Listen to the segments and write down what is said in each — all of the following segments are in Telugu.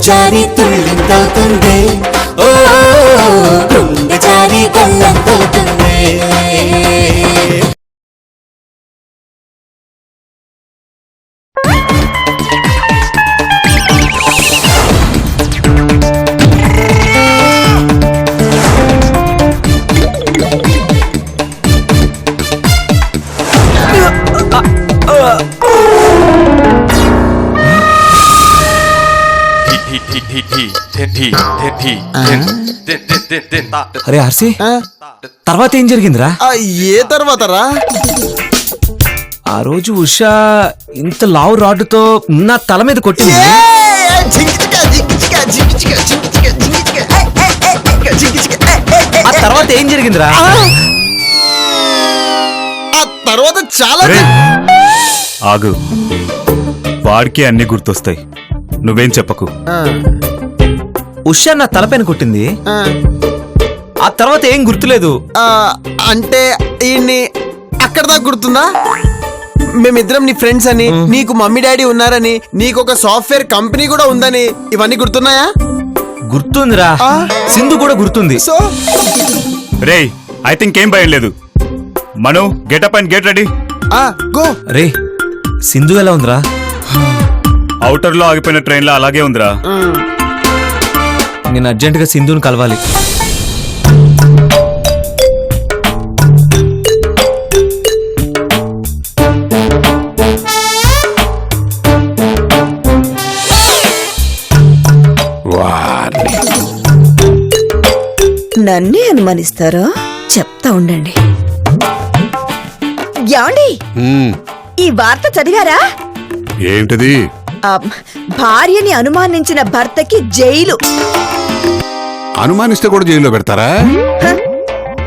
జారి తుళ్ళింతవుతుంది, ఓ గుండె జారి గల్లంతవుతుంది. అరే హర్షి, తర్వాత ఏం జరిగిందిరా? ఏ తర్వాత రా? ఆ రోజు ఉషా ఇంత లావు రాడ్డుతో నా తల మీద కొట్టింది. ఆ తర్వాత ఏం జరిగిందిరా? ఆ తర్వాత చాలా ఆగు, వాడికి అన్ని గుర్తొస్తాయి, నువ్వేం చెప్పకు. ఉషా నా తలపైన కొట్టింది, ఆ తర్వాత ఏం గుర్తులేదు. అంటే ఈయన్ని అక్కడ దాకా గుర్తుందా? మేమిద్దరం నీ ఫ్రెండ్స్ అని, నీకు మమ్మీ డాడీ ఉన్నారని, నీకు ఒక సాఫ్ట్వేర్ కంపెనీ కూడా ఉందని, ఇవన్నీ గుర్తున్నాయా? గుర్తుందిరా, సింధు కూడా గుర్తుంది. సో రేయ్, ఐ థింక్ ఏం భయం లేదు. Manu, get up and get ready. Go. రే, సింధు ఎలా ఉందిరా? అవుటర్ లో ఆగిపోయిన ట్రైన్ లో అలాగే ఉందిరా. నేను అర్జెంటుగా సింధుని కలవాలి. నన్నే అనుమానిస్తారా? చెప్తా ఉండండి. యాండి, ఈ వార్త చదివారా? ఏంటిది? భార్యని అనుమానించిన భర్తకి జైలు. అనుమానిస్తే కూడా జైల్లో పెడతారా?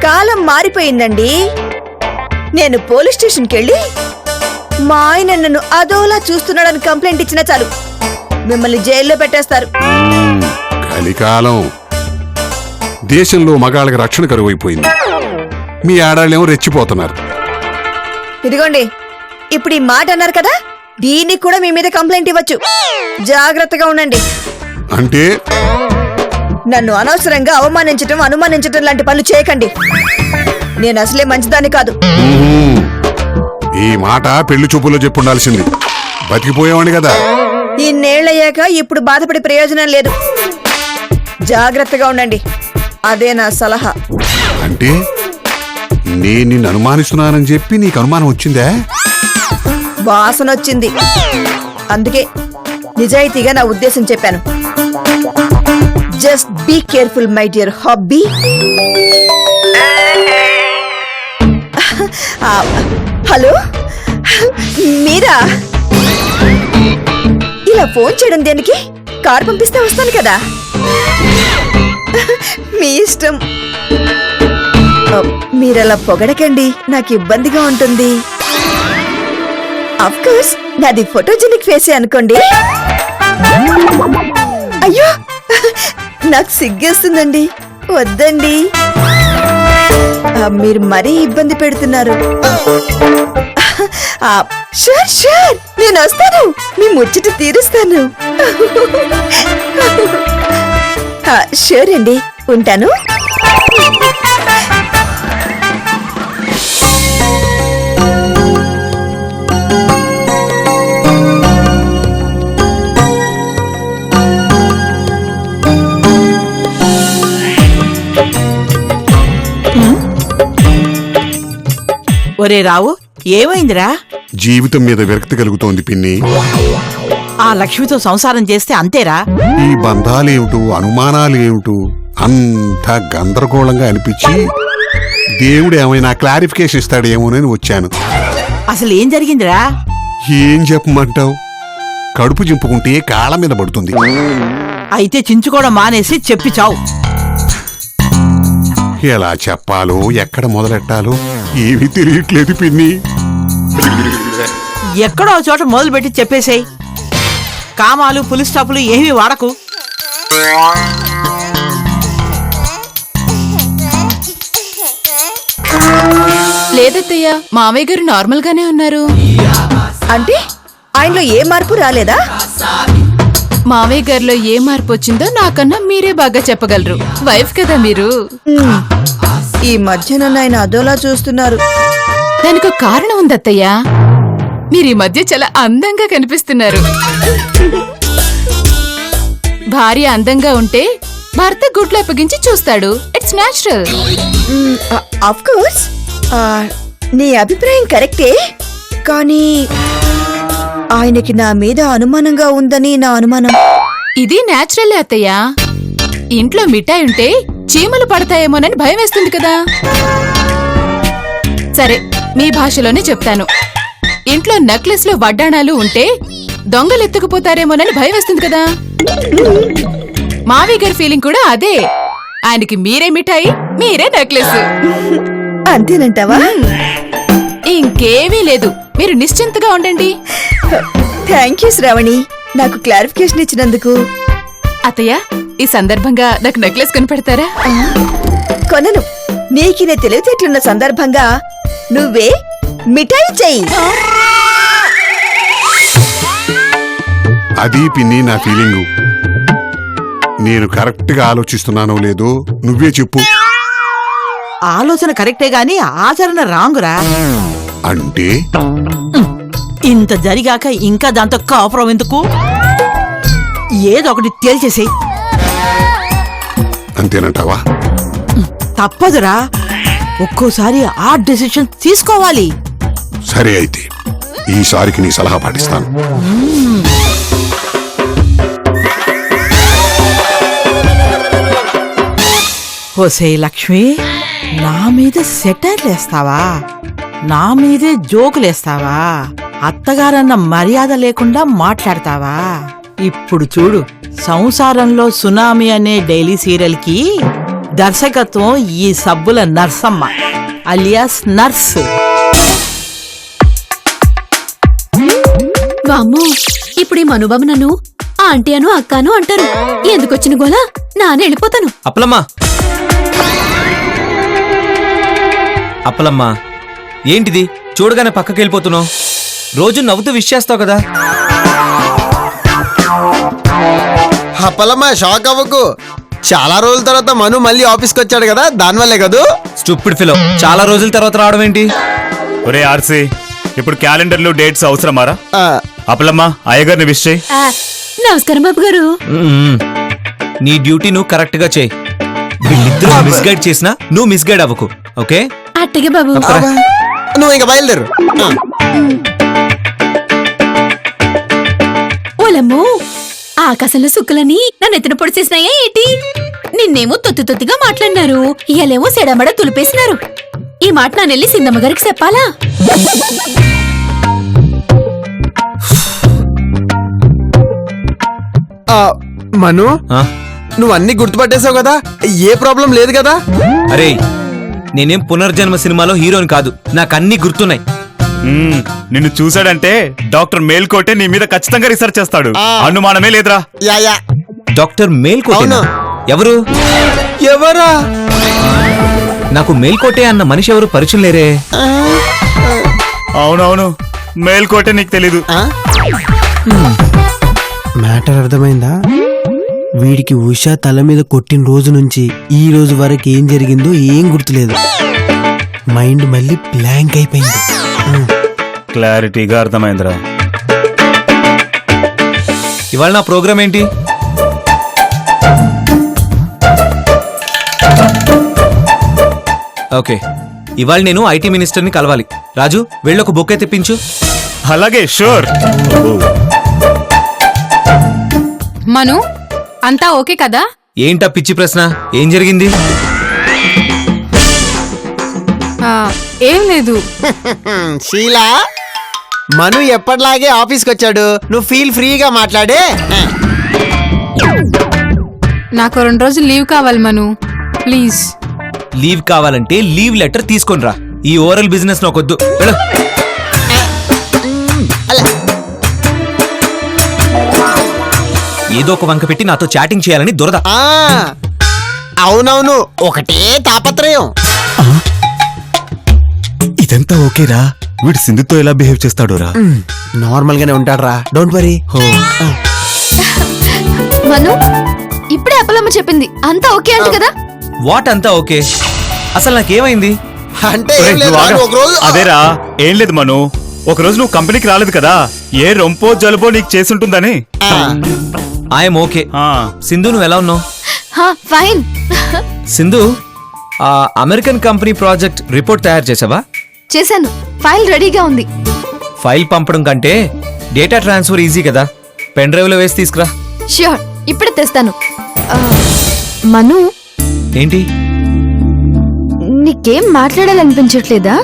కాలం మారిపోయిందండి. నేను పోలీస్ స్టేషన్కి వెళ్ళి మా ఆయన నన్ను అదోలా చూస్తున్నాడని కంప్లైంట్ ఇచ్చినా చాలు, మిమ్మల్ని జైల్లో పెట్టేస్తారు. కలికాలం. దేశంలో మగాళ్ళకి రక్షణ కరువైపోయింది. మీ ఆడాళ్ళేమో రెచ్చిపోతున్నారు. ఇదిగోండి, ఇప్పుడు ఈ మాట అన్నారు కదా, దీనికి కూడా మీ మీద కంప్లైంట్ ఇవ్వచ్చు. జాగ్రత్తగా ఉండండి. అంటే నన్ను అనవసరంగా అవమానించటం, అనుమానించటం లాంటి పనులు చేయకండి. నేను అసలే మంచిదాన్ని కాదు. ఈ మాట పెళ్లి చూపుల్లో చెప్పుండాల్సింది. బతికిపోయేవాడి కదా. ఇన్నేళ్లయ్యాక ఇప్పుడు బాధపడే ప్రయోజనం లేదు. జాగ్రత్తగా ఉండండి, అదే నా సలహా. అంటే నేను నిన్ను అనుమానిస్తున్నానని చెప్పి నీకు అనుమానం వచ్చిందా? వాసన వచ్చింది, అందుకే నిజాయితీగా నా ఉద్దేశం చెప్పాను. Just be careful my dear హాబీ. హలో, మీరా? ఇలా ఫోన్ చేయడం దేనికి? కారు పంపిస్తే వస్తాను కదా. మీ ఇష్టం. మీరలా పొగడకండి, నాకు ఇబ్బందిగా ఉంటుంది. అఫ్ కోర్స్ నాది ఫోటోజెనిక్ ఫేసే అనుకోండి. అయ్యో, నాకు సిగ్గేస్తుందండి, వద్దండి. మీరు మరీ ఇబ్బంది పెడుతున్నారు. షూర్ షూర్, నేను వస్తాను, మీ ముచ్చట తీరుస్తాను. షూర్ అండి, ఉంటాను. ఒరే రావు, ఏమైందిరా? జీవితం మీద విరక్తి కలుగుతోంది పిన్ని. ఆ లక్ష్మితో సంసారం చేస్తే అంతేరా. ఈ బంధాలేమిటో, అనుమానాలేమిటో అంతా గందరగోళంగా అనిపించి దేవుడు ఏమైనా క్లారిఫికేషన్ ఇస్తాడేమోనని వచ్చాను. అసలు ఏం జరిగిందిరా? ఏం చెప్పమంటావు? కడుపు చింపుకుంటే కాళ్ళ మీద పడుతుంది. అయితే చించుకోవడం మానేసి చెప్పి చావు. ఎలా చెప్పాలో, ఎక్కడ మొదలెట్టాలో ఏమీ తెలియట్లేదు పిన్ని. ఎక్కడో చోట మొదలుపెట్టి చెప్పేసేయ్. కామాలు, పులి స్టాపులు ఏమీ వాడకు. లేదత్తయ్య, మామయ్య గారు నార్మల్ గానే ఉన్నారు. అంటే ఆయనలో ఏ మార్పు రాలేదా? మావయ్య గారిలో ఏ మార్పు వచ్చిందో నాకన్నా మీరే బాగా చెప్పగలరు. వైఫ్ కదా మీరు. ఈ మధ్య నన్ను ఆయన అదోలా చూస్తున్నారు. దానికి ఒక కారణం ఉంది అత్తయ్య. మీరు ఈ మధ్య చాలా అందంగా కనిపిస్తున్నారు. భార్య అందంగా ఉంటే భర్త గుడ్లు అప్పగించి చూస్తాడు. It's natural. ఆఫ్ కోర్స్ నీ అభిప్రాయం కరెక్టే, కానీ ఆయనకి నా మీద అనుమానంగా ఉందని నా అనుమానం. ఇది న్యాచురల్ అత్తయ్య. ఇంట్లో మిఠాయి ఉంటే చీమలు పడతాయేమోనని భయం వేస్తుంది కదా. సరే, మీ భాషలోనే చెప్తాను. ఇంట్లో నెక్లెస్ లో వడ్డాణాలు ఉంటే దొంగలు ఎత్తుకుపోతారేమోనని భయం వేస్తుంది కదా. మావయ్య గారి ఫీలింగ్ కూడా అదే. ఆయనకి మీరే మిఠాయి, మీరే నెక్లెస్. అంతేనంటావా? ఇంకేమీ లేదు, మీరు నిశ్చింతగా ఉండండి. థ్యాంక్ యూ శ్రావణి, నాకు క్లారిఫికేషన్ ఇచ్చినందుకు. అత్తయ్య, ఈ సందర్భంగా నాకు నెక్లెస్ కొనిపెడతారా? కొనను. నీకిన తెలివితేటలున్న సందర్భంగా నువ్వే మిఠాయి చెయ్యి. అది పిన్ని నా ఫీలింగు. నేను కరెక్ట్ గా ఆలోచిస్తున్నానో లేదో నువ్వే చెప్పు. ఆలోచన కరెక్టే గాని ఆచరణ రాంగురా. అంటే ఇంత జరిగాక ఇంకా దాంతో కాపురం ఎందుకు? ఏదో ఒకటి తేల్చేసేయ్. అంతేనంటావా? తప్పదురా, ఒక్కోసారి ఆ డెసిషన్ తీసుకోవాలి. సరే అయితే ఈసారికి నీ సలహా పాటిస్తాను. ఓసే లక్ష్మి, నా మీద సెటర్లేస్తావా? నా మీదే జోకులేస్తావా? అత్తగారన్న మర్యాద లేకుండా మాట్లాడతావా? ఇప్పుడు చూడు, సంసారంలో సునామీ అనే డైలీ సీరియల్ కి దర్శకత్వం ఈ సబ్బుల నర్సమ్మ అలియాస్ నర్స్. వామ్మో, ఇప్పుడు ఈ మనుబాబు నన్ను ఆంటీ అను అక్కాను అంటారు. ఎందుకొచ్చిన గోలా? నాన్న వెళ్ళిపోతాను. అప్పలమ్మా, అప్పలమ్మా, ఏంటిది చూడగానే పక్కకి వెళ్ళిపోతున్నావు? రోజు నవ్వుతూ విష్ చేస్తావు కదా. అప్పలమ్మా, షాక్ అవ్వకు. చాలా రోజుల తర్వాత మను మళ్ళీ ఆఫీస్కి వచ్చాడు కదా, దానివల్లే కదూ. స్టూపిడ్ ఫిలో, చాలా రోజుల తర్వాత రావడం ఏంటి? ఒరే ఆర్సీ, ఇప్పుడు క్యాలెండర్లు డేట్స్ అవసరమారా? ఆ, అప్పలమ్మా, అయ్యగారిని విష్ చేయి. నమస్కారం బాబు గారు. మ్మ్. నీ డ్యూటీ నువ్వు కరెక్ట్ గా చేయి. వీళ్ళిద్దరూ మిస్గైడ్ చేసినా నువ్వు మిస్గైడ్ అవ్వకు, ఓకే? అట్టగే బాబు. అబ్బా, నువ్వు ఇంకా బయలుదేరు. ఆ. ఓలమ్మో, ఆకాశంలో సుక్కులని నన్ను ఎత్తిన పొడి చేసినాయా ఏంటి? నిన్నేమో తొత్తిగా మాట్లాడినారు, ఇయాలేమో సెడమడ తులిపేసినారు. ఈ మాట నా నెల్లి సిందమ్మ గారికి చెప్పాలా? ఆ, మను, ఆ? నువ్వు అన్ని గుర్తుపట్టేశావు కదా, ఏ ప్రాబ్లం లేదు కదా? అరే, నేనేం పునర్జన్మ సినిమాలో హీరోని కాదు, నాకు అన్ని గుర్తున్నాయి. నిన్ను చూశాడంటే డాక్టర్ మేల్కోటే నీ మీద ఖచ్చితంగా రీసెర్చ్ చేస్తాడు. అనుమానమే లేదురా. Yeah yeah. డాక్టర్ మేల్కోటే? అవును. ఎవరు? ఎవరా? నాకు మేల్కోటే అన్న మనిషి ఎవరు పరిచయం లేరే. అవునవును, మేల్కోటే నీకు తెలీదు. మ్యాటర్ అర్థమైందా? వీడికి ఉషా తల మీద కొట్టిన రోజు నుంచి ఈ రోజు వరకు ఏం జరిగిందో ఏం గుర్తులేదు. మైండ్ మళ్ళీ బ్లాంక్ అయిపోయింది. క్లారిటీగా అర్థమైందిరా. ఇవాళ నా ప్రోగ్రామ్ ఏంటి? ఓకే, ఇవాళ నేను ఐటీ మినిస్టర్ని కలవాలి. రాజు, వెళ్ళొక బొకే తెప్పించు. అలాగే, షూర్. మను, అంతా ఓకే కదా? ఏంటా పిచ్చి ప్రశ్న? ఏం జరిగింది? ఏం లేదు. షీలా, మను ఎప్పటిలాగే ఆఫీస్కి వచ్చాడు. నువ్వు ఫీల్ ఫ్రీగా మాట్లాడే. నాకు 2 రోజులు లీవ్ కావాలి మను, ప్లీజ్. లీవ్ కావాలంటే లీవ్ లెటర్ తీసుకొని రా. ఈ ఓరల్ బిజినెస్ నాకొద్దు. వెళ్ళు. ఏదో ఒక వంక పెట్టి నాతో చాటింగ్ చేయాలని దురద. ఆ, అవునవును, ఒకటే తాపత్రయం. ఇదంతా ఓకేరా. వీడు సింధుతో ఎలా బిహేవ్ చేస్తాడు రా? నార్మల్ గానే ఉంటాడు రా, డోంట్ వరీ. మను ఇప్పుడే అప్పలమ్మ చెప్పింది అంతా ఓకే అంట కదా. వాట్ అంతా ఓకే? అసలు నాకేమైంది? అంటే ఒరేయ్, ఏం లేదు, నువ్వు ఆగు. ఒక రోజు అదేరా ఏం లేదు మను, ఒక రోజు నువ్వు కంపెనీకి రాలేదు కదా, ఏ రొంపో జలుబో నీకు చేసుంటుందని. I'm okay. ఆ, సింధు నువ్వు ఎలా ఉన్నావు? ఫైన్. సింధు, ఆ అమెరికన్ కంపెనీ ప్రాజెక్ట్ రిపోర్ట్ తయారు చేసావా? చేశాను, ఫైల్ రెడీగా ఉంది. ఫైల్ పంపడం కంటే డేటా ట్రాన్స్ఫర్ ఈజీ కదా. పెన్ డ్రైవ్ లో వేసి తీసుకురా. ష్యూర్, ఇప్పుడే తెస్తాను. మను, ఏంటి నీకేం మాట్లాడాలనిపించట్లేదా?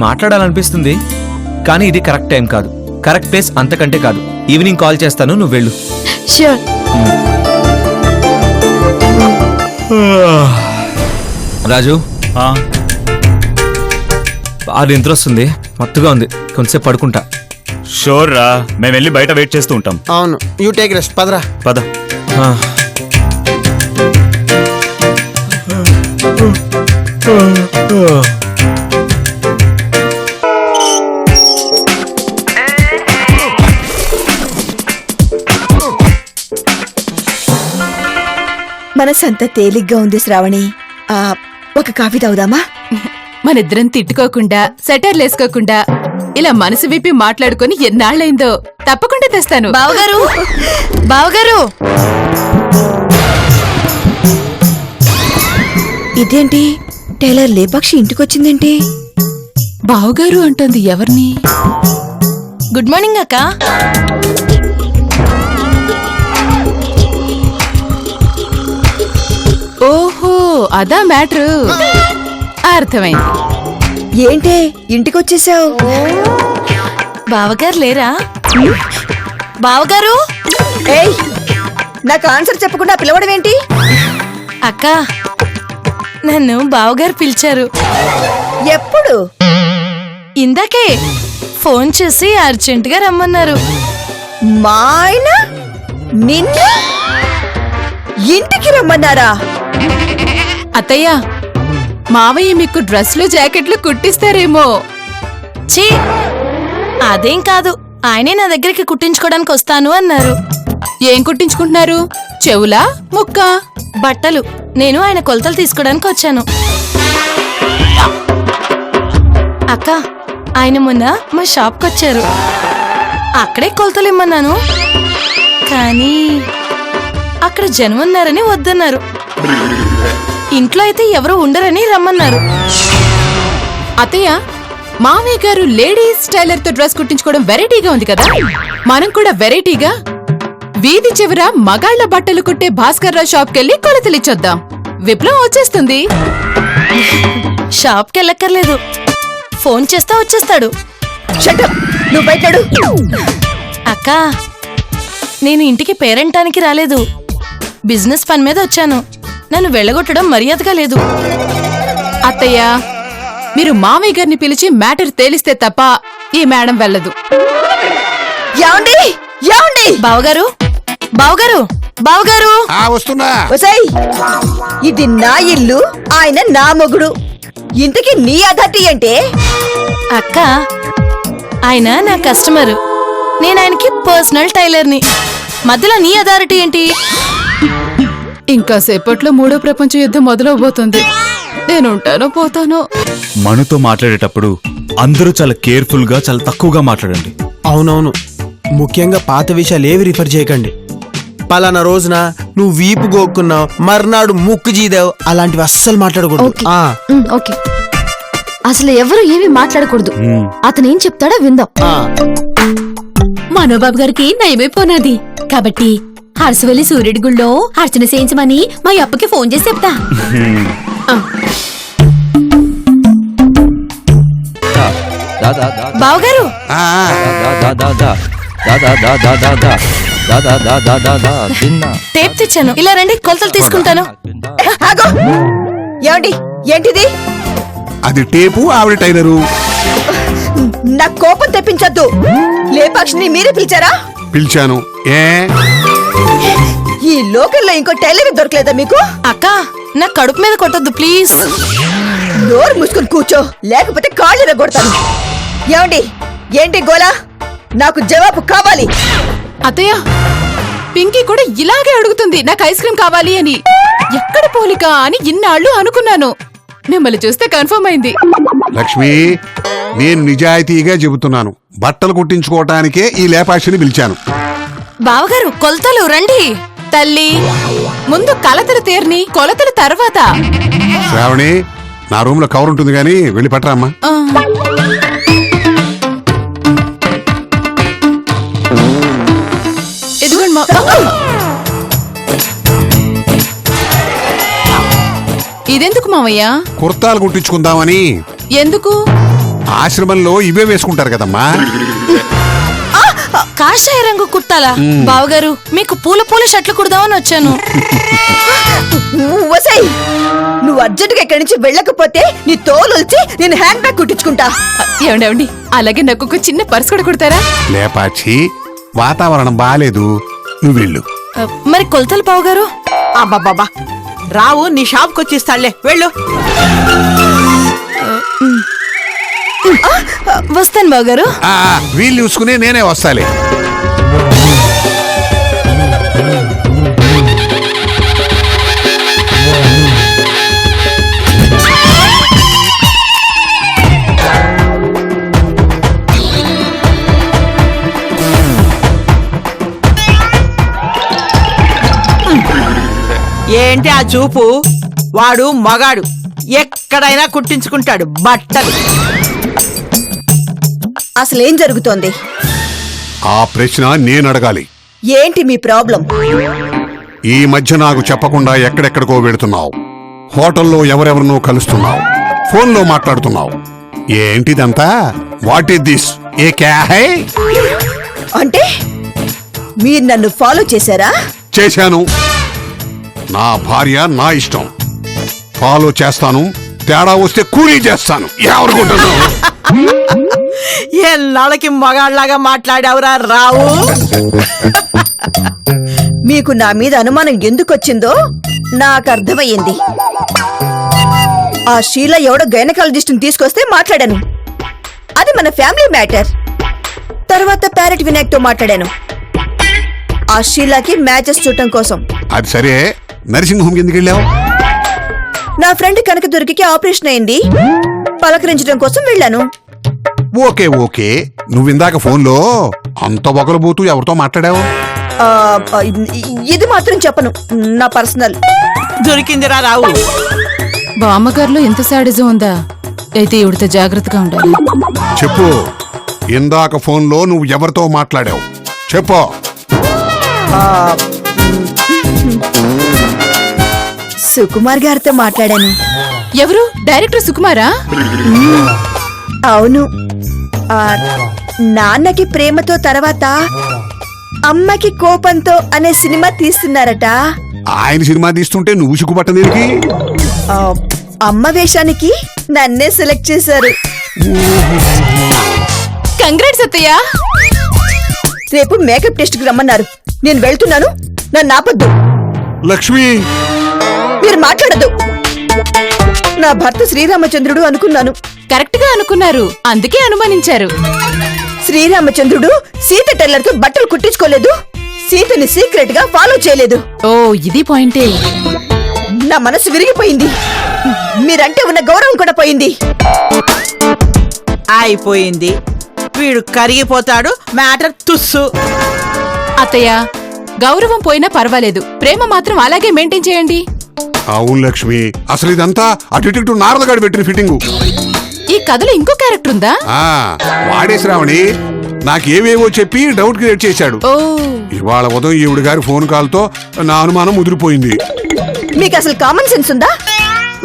మాట్లాడాలనిపిస్తుంది, కానీ ఇది కరెక్ట్ టైం కాదు, కరెక్ట్ ప్లేస్ అంతకంటే కాదు. ఈవినింగ్ కాల్ చేస్తాను, నువ్వు వెళ్ళు. ష్యూర్. రాజు, ఆ, బాగా నిద్ర వస్తుంది, మత్తుగా ఉంది, కొంచెంసేపు పడుకుంటా. షూర్ రా, మేము వెళ్ళి బయట వెయిట్ చేస్తూ ఉంటాం. అవును, యూ టేక్ రెస్ట్, పదరా. పద. ఆ. మనసంతా తేలిగ్గా ఉంది శ్రావణి. ఒక కాఫీ తాగుదామా? మనిద్దరం తిట్టుకోకుండా సెటర్లేసుకోకుండా ఇలా మనసు విప్పి మాట్లాడుకొని ఎన్నాళ్ళైందో. తప్పకుండా తెస్తాను. బావగారు, బావగారు, ఇదేంటి టైలర్ లేపాక్షి ఇంటికొచ్చిందేంటి? బావగారు అంటోంది ఎవరిని? గుడ్ మార్నింగ్ అక్క. ఓహో, అదా మ్యాటర్. అర్థమైంది. ఏంటే ఇంటికొచ్చేసావు? బావగారు లేరా? బావగారు, ఏయ్, నాకు ఆన్సర్ చెప్పకుండా పిలవడం ఏంటి? అక్క నన్ను బావగారు పిలిచారు. ఎప్పుడు? ఇందాకే ఫోన్ చేసి అర్జెంటుగా రమ్మన్నారు. మా ఆయన నిన్ను ఇంటికి రమ్మన్నారా? అత్తయ్య, మావయ్య మీకు డ్రెస్లు జాకెట్లు కుట్టిస్తారేమో. ఛీ, అదేం కాదు, ఆయనే నా దగ్గరికి కుట్టించుకోవడానికి వస్తాను అన్నారు. ఏం కుట్టించుకుంటున్నారు? చెవులా, ముక్క? బట్టలు. నేను ఆయన కొలతలు తీసుకోవడానికి వచ్చాను. అక్క, ఆయన మొన్న మా షాప్కి వచ్చారు. అక్కడే కొలతలు ఇమ్మన్నాను, కానీ అక్కడ జనం ఉన్నారని వద్దన్నారు. ఇంట్లో అయితే ఎవరు ఉండరని రమ్మన్నారు. అత్తయ్య, మావయ్య గారు లేడీస్ టైలర్ తో డ్రెస్ కుట్టించుకోవడం వెరైటీగా ఉంది కదా. మనం కూడా వెరైటీగా వీధి చివర మగాళ్ల బట్టలు కుట్టే భాస్కర్ రావు షాప్ కెళ్ళి కొలతలిచ్చొద్దాం. విప్లవం వచ్చేస్తుంది. షాప్కి వెళ్ళక్కర్లేదు, ఫోన్ చేస్తా వచ్చేస్తాడు. షట్ అప్, నువ్వు బయటడు. అక్క, నేను ఇంటికి పేరెంటానికి రాలేదు, బిజినెస్ పని మీద వచ్చాను. నన్ను వెళ్ళగొట్టడం మర్యాదగా లేదు. అత్తయ్య, మీరు మావయ్య గారిని పిలిచి మ్యాటర్ తేలిస్తే తప్ప ఈ మేడం వెళ్ళదు. ఏమండి, ఏమండి? బావగారు, బావగారు, బావగారు, వస్తున్నా. ఒసేయ్, ఇది నా ఇల్లు, ఆయన నా మొగుడు. ఇంతకీ నీ అథారిటీ అంటే? అక్క, ఆయన నా కస్టమర్, నేను ఆయనకి పర్సనల్ టైలర్ని. మధ్యలో నీ అథారిటీ ఏంటి? ఇంకా సేపట్లో మూడో ప్రపంచ యుద్ధం మొదలవబోతుంది. నేనుంటానో పోతానో. మనుతో మాట్లాడేటప్పుడు అందరూ చాలా కేర్ఫుల్ గా, చాలా తక్కువగా మాట్లాడండి. అవునవును, ముఖ్యంగా పాత విషయాలు ఏవి రిఫర్ చేయకండి. పలానా రోజున నువ్వు వీపు గోక్కున్నావు, మర్నాడు ముక్కు జీదావు, అలాంటివి అస్సలు మాట్లాడకూడదు. ఓకే. ఓకే, అసలు ఎవరు ఏమీ మాట్లాడకూడదు. అతను ఏం చెప్తాడో విందాం. మనోబాబు గారికి నయమైపోనాది కాబట్టి హర్సవల్లి సూర్యుడి గుళ్ళో అర్చన చేయించమని మా అప్పకి ఫోన్ చేసి చెప్తా. బావగారు, టేప్ తెచ్చాను, ఇలా రండి, కొలతలు తీసుకుంటాను. ఆగో, ఏమండి, ఏంటిది? అది టేపు, ఆవిడ టైలరు. నా కోపం తెప్పించొద్దు. లేపాక్షిని మీరే పిలిచారా? పిలిచాను. ఈ లోకల్లో ఇంకో టైలర్ దొరకలేదా మీకు? అక్క, నా కడుపు మీద కొట్టొద్దు ప్లీజ్. నోరు మూసుకొని కూర్చో, లేకపోతే కాళ్ళు కొడతాను. ఏమండి, ఏంటి గోలా? నాకు జవాబు కావాలి. అత్తయ్య, పింకీ కూడా ఇలాగే అడుగుతుంది నాకు ఐస్ క్రీమ్ కావాలి అని. ఎక్కడ పోలిక అని ఇన్నాళ్ళు అనుకున్నాను. మిమ్మల్ని చూస్తే కన్ఫర్మ్ అయింది. లక్ష్మి, నేను నిజాయితీగా చెబుతున్నాను. బట్టలు కుట్టించుకోవటానికే ఈ లేపాక్షిని పిలిచాను. బావగారు కొలతలు రండి. తల్లి, ముందు కలతలు తీర్ని, కొలతల తర్వాత. శ్రావణి, నా రూమ్ లో కవర్ ఉంటుంది గానీ వెళ్ళి పట్టరా అమ్మా. ఆ. ఇదిగోండి మా. ఇదెందుకు మావయ్య? కుర్తాలు కుట్టించుకుందామని. ఎందుకు? ఆశ్రమంలో ఇవే వేసుకుంటారు కదమ్మా. కాషాయ రంగు కుర్తాలా? బావగారు మీకు పూల పూల షర్ట్లు కుడదామని వచ్చాను. వసై, నువ్వు అర్జెంట్ గా ఇక్కడి నుంచి వెళ్ళకపోతే నీ తోలుల్చి నేను హ్యాండ్ బ్యాగ్ కుట్టించుకుంటా. ఏమండి, అలాగే నాకు ఒక చిన్న పర్స్ కూడా కుడతారా? లేపాచి, వాతావరణం బాలేదు, నువ్వు వెళ్ళు. మరి కొలతలు బావగారు? అబ్బాబాబా, రావు నీ షాప్కి వచ్చిస్తాడులే, వెళ్ళు. వస్తాను బావగారు. వీళ్ళు చూసుకుని నేనే వస్తాలే. ఏంటి ఆ చూపు? వాడు మగాడు, ఎక్కడైనా కుట్టించుకుంటాడు బట్టలు. అసలేం జరుగుతోంది? ఆ ప్రశ్న నేను అడగాలి. ఏంటి మీ ప్రాబ్లం? ఈ మధ్య నాకు చెప్పకుండా ఎక్కడెక్కడికో వెళుతున్నావు, హోటల్లో ఎవరెవరినో కలుస్తున్నావు, ఫోన్లో మాట్లాడుతున్నావు. ఏంటిదంతా? What is this? ఏ క్యా హై? అంటే మీరు నన్ను ఫాలో చేశారా? చేశాను. నా భార్య నా ఇష్టం, ఫాలో చేస్తాను. తేడా వస్తే కూలీ చేస్తాను. ఎవరుకుంటున్నావు? ఎన్నాళ్ళకి మగాళ్ళలాగా మాట్లాడావురా రావు. మీకు నా మీద అనుమానం ఎందుకొచ్చిందో నాకు అర్థమయ్యింది. ఆ షీలా ఎవడో గైనకాలజిస్ట్ తీసుకొస్తే మాట్లాడాను. అది మన ఫ్యామిలీ మ్యాటర్. తర్వాత ప్యారెట్ వినాయక్ తో మాట్లాడాను ఆ షీలాకి మ్యాచెస్ చూడటం కోసం. అది సరే, నర్సింగ్ హోమ్ ఎందుకు వెళ్ళావు? నా ఫ్రెండ్ కనక దొరికి ఆపరేషన్ అయింది, పలకరించడం కోసం వెళ్ళాను. ఓకే ఓకే, నువ్విందాక ఫోన్లో అంత ఒకరుబోతూ ఎవరితో మాట్లాడావు? ఆ, ఇది మాత్రం చెప్పను, నా పర్సనల్. దొరికిందిరా రావు. బామ్మగారిలో ఎంత సాడిజం ఉందా? అయితే ఇవిడితో జాగ్రత్తగా ఉండాలి. చెప్పు, ఇందాక ఫోన్లో నువ్వు ఎవరితో మాట్లాడావు? చెప్పు. సుకుమార్ గారితో మాట్లాడాను. ఎవరు? డైరెక్టర్ సుకుమారా? అవును. నాన్నకి ప్రేమతో తర్వాత అమ్మకి కోపంతో అనే సినిమా తీస్తున్నారట. ఆయన సినిమా తీస్తుంటే నువ్వు సిగ్గుపట్టదేనికి? అమ్మ వేషానికి నన్నే సెలెక్ట్ చేశారు. కంగ్రాట్స్ అత్తయ్య. రేపు మేకప్ టెస్ట్ కి రమ్మన్నారు. నేను వెళ్తున్నాను, నన్ను ఆపొద్దు. లక్ష్మి, మీరు మాట్లాడద్దు. నా భర్త శ్రీరామచంద్రుడు అనుకున్నాను. కరెక్ట్ గా అనుకున్నారు, అందుకే అనుమానించారు. శ్రీరామచంద్రుడు సీత టైలర్ తో బట్టలు కుట్టించుకోలేదు, సీతని సీక్రెట్ గా ఫాలో చేయలేదు. ఓ, ఇది పాయింటే. నా మనసు విరిగిపోయింది. మీరంటే ఉన్న గౌరవం కూడా పోయింది. అయిపోయింది, వీడు కరిగిపోతాడు. మ్యాటర్ తుస్సు. అత్తయ్య, గౌరవం పోయినా పర్వాలేదు, ప్రేమ మాత్రం అలాగే మెయింటైన్ చేయండి. అవును లక్ష్మి, అసలు ఇదంతా ఆ డిటెక్టివ్ నారదగాడు పెట్టిన ఫిట్టింగు. ఈ కథలో ఇంకో క్యారెక్టర్ ఉందా? వాడే శ్రావణి నాకేవేవో చెప్పి డౌట్ క్రియేట్ చేశాడు. ఓ, ఇవాళ ఉదయం ఈవిడ గారి ఫోన్ కాల్ తో నా అనుమానం ముదిరిపోయింది. మీకు అసలు కామన్ సెన్స్ ఉందా?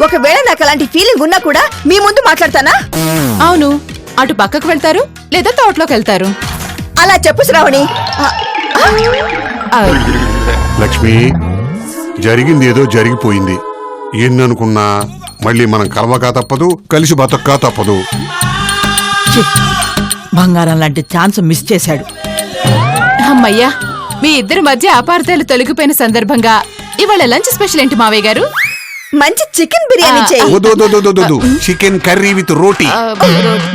ఒకవేళ నాకు అలాంటి ఫీలింగ్ ఉన్నా కూడా మీ ముందు మాట్లాడతానా? అవును, అటు పక్కకు వెళ్తారు లేదా తోటలోకి వెళ్తారు. అలా చెప్పు శ్రావణి. లక్ష్మి, జరిగింది ఏదో జరిగిపోయింది. ఎన్ననుకున్నా మళ్ళీ మనం కలవక తప్పదు, కలిసి బతక్క తప్పదు. బంగారం లాంటి ఛాన్స్ మిస్ చేశాడు. అమ్మయ్యా, మీ ఇద్దరి మధ్య అపార్థాలు తొలగిపోయిన సందర్భంగా ఇవాళ లంచ్ స్పెషల్ ఏంటి మావయ్య గారు? మంచి చికెన్ బిర్యానీ చెయ్యి. వద్దు చికెన్ కర్రీ విత్ రోటీ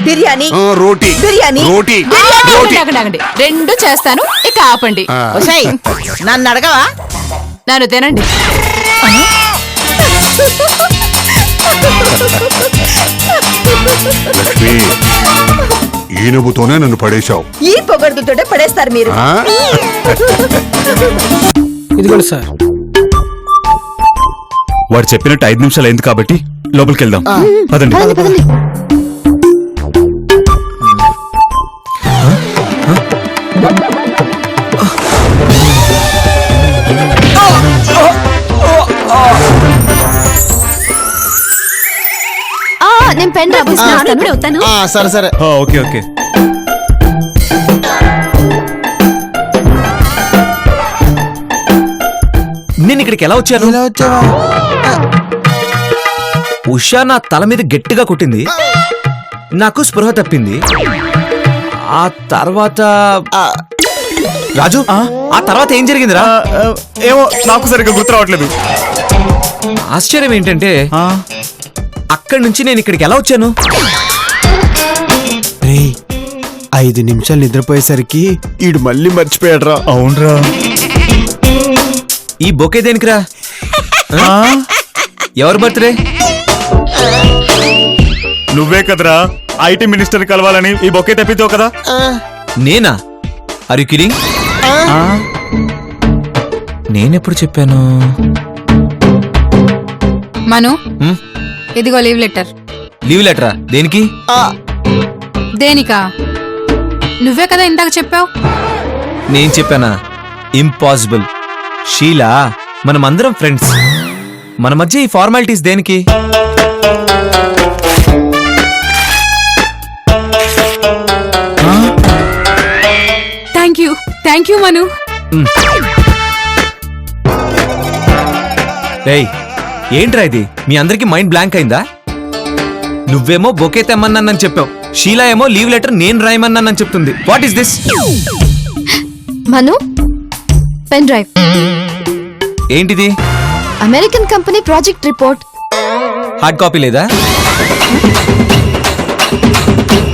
బిర్యానీ రోటీ బిర్యానీ రోటీ ఆగండి, ఆగండి, ఆగండి. రెండు చేస్తాను ఇక ఆపండి. ఒసేయ్ నన్ను అడగవా? నన్ను తినండి. లక్ష్మి ఈ నువ్వుతోనే నన్ను పడేశావు. ఈ పొగడుతోటే పడేస్తారు మీరు. ఆ? ఇదిగోండి సార్. వాడు చెప్పినట్టు 5 నిమిషాలు అయింది కాబట్టి లోపలికి వెళ్దాం. పదండి. నేను పెన్ డ్రైవ్ అవుతాను. సరే సరే. Okay okay. నేను ఇక్కడికి ఎలా వచ్చాను? ఇలా వచ్చావా? ఉషా నా తల మీద గట్టిగా కొట్టింది, నాకు స్పృహ తప్పింది. ఆ తర్వాత రాజు ఆ తర్వాత ఏం జరిగిందిరా? ఏమో నాకు సరిగ్గా గుర్తు రావట్లేదు. ఆశ్చర్యం ఏంటంటే అక్కడి నుంచి నేను ఇక్కడికి ఎలా వచ్చాను? రేయ్ 5 నిమిషాలు నిద్రపోయేసరికి ఈడు మళ్ళీ మర్చిపోయాడ్రా. అవునరా. ఈ బొకే దేనికిరా? ఎవరి బర్త్డే? నువ్వే కదరా ఐటీ మినిస్టర్ కలవాలని ఈ బొకే తెప్పించావు కదా. నేనా? Are you kidding? నేనెప్పుడు చెప్పాను? మను హ్మ్? ఇదిగో లీవ్ లెటర్. లీవ్ లెటరా? దేనికి? దేనికా? నువ్వే కదా ఇందాక చెప్పావు. నేను చెప్పానా? ఇంపాసిబుల్. షీలా, మనమందరం ఫ్రెండ్స్, మన మధ్య ఈ ఫార్మాలిటీస్ దేనికి? థ్యాంక్ యూ మను. రేయ్ ఏంట్రా ఇది? మీ అందరికి మైండ్ బ్లాంక్ అయిందా? నువ్వేమో బొకే తెమ్మన్నానని చెప్పావు, షీలా ఏమో లీవ్ లెటర్ నేను రాయమన్నానని చెప్తుంది. What is this? Manu pen drive. ఏంటిది? American company project report. Hard copy లేదా?